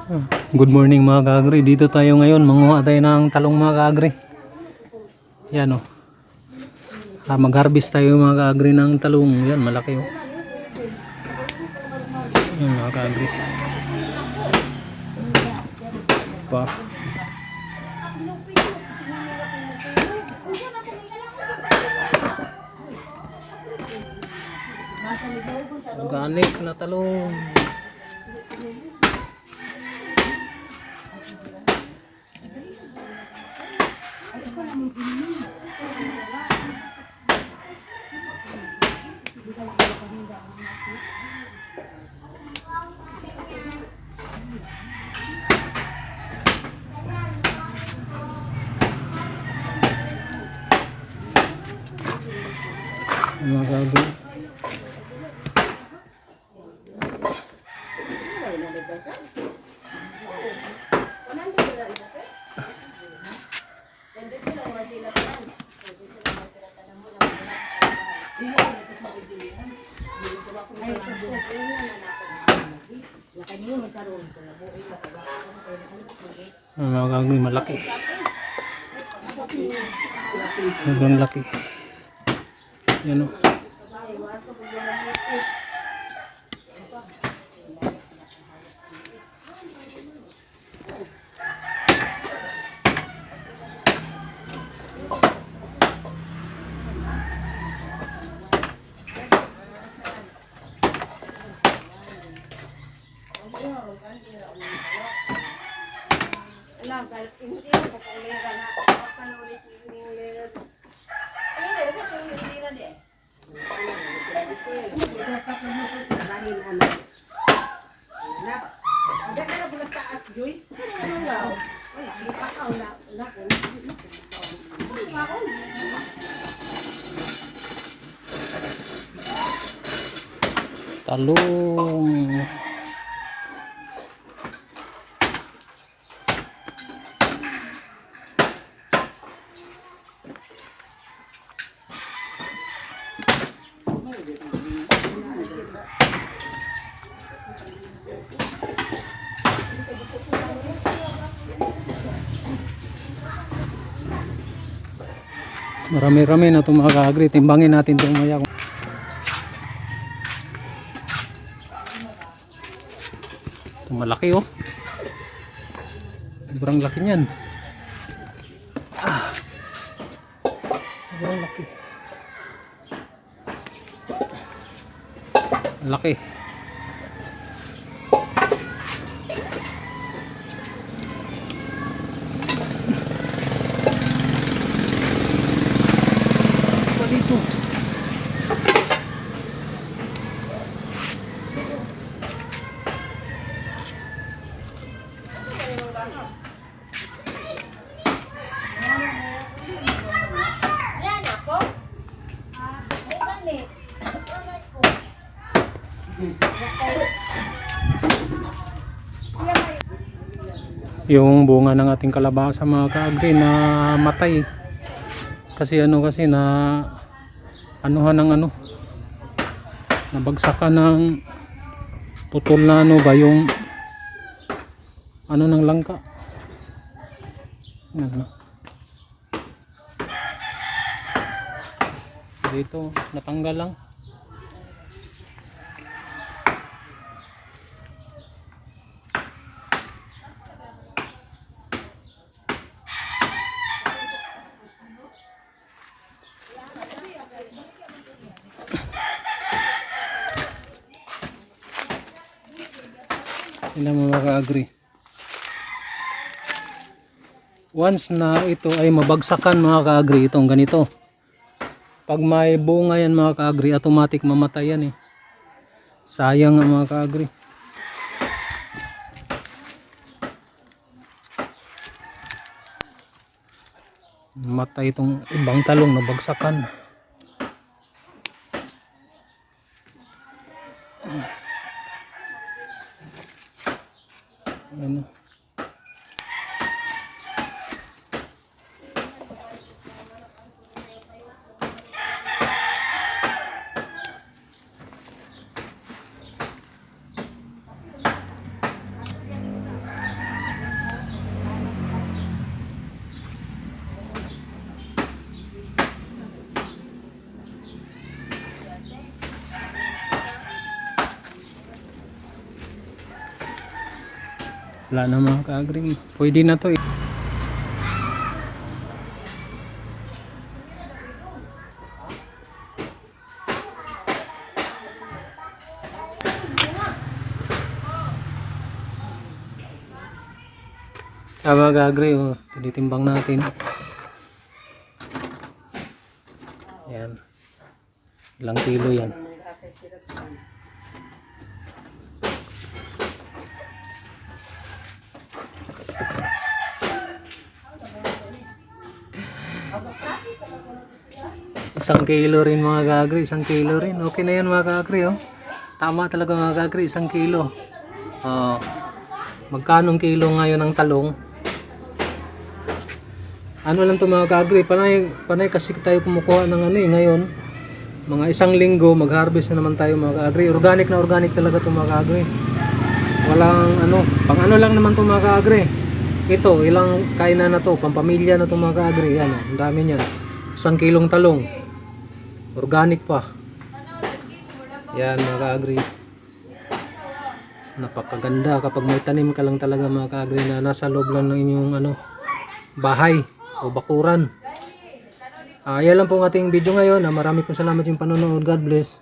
Good morning mga kaagri. Dito tayo ngayon, manguha tayo ng talong mga kaagri. Yan o. Mag-harvest tayo mga kaagri ng talong. Yan, malaki o. Yan mga kaagri. Pa. Organic na talong. Mga kaagri. Mga kaagri, malaki. Sobrang laki. Yan o. Talong. Marami-rami na itong mga kaagri. Timbangin natin itong maya. Itong malaki oh. Sobrang laki niyan. Sobrang laki. Laki. Dito. Yung bunga ng ating kalabasa mga kaagri na matay. Kasi na anuhan ng nabagsakan ng putol na ba yung ng langka. Dito natanggal lang. Sila mga ka-agri. Once na ito ay mabagsakan mga ka-agri, itong ganito. Pag may bunga yan mga ka-agri, automatic mamatay yan eh. Sayang nga mga ka-agri. Mamatay itong ibang talong na bagsakan. Ano? Wala na mga ka-agri. Pwede na to eh. Mga ka-agri, oh, tinitimbang natin. Ayan. Ilang kilo yan. Isang kilo rin mga ka-agri, isang kilo rin. Okay na yan mga ka-agri, oh. Tama talaga mga ka-agri, isang kilo. Magkano kilo ngayon ng talong? Ano lang to mga ka-agri, panay kasi tayo kumukuha ng ano eh, ngayon. Mga isang linggo, mag-harvest na naman tayo mga ka-agri. Organic na organic talaga to mga ka-agri. Walang ano, pang ano lang naman to mga ka-agri. Ito, ilang kainan na to, pampamilya na to mga ka-agri. Yan, ang dami niyan. Isang kilong talong. Organic pa. Yan mga ka-agri. Napakaganda kapag may tanim ka lang talaga mga ka-agri na nasa loob lang ng inyong ano, bahay o bakuran. Yan lang po ang ating video ngayon. Marami pong salamat yung panonood. God bless.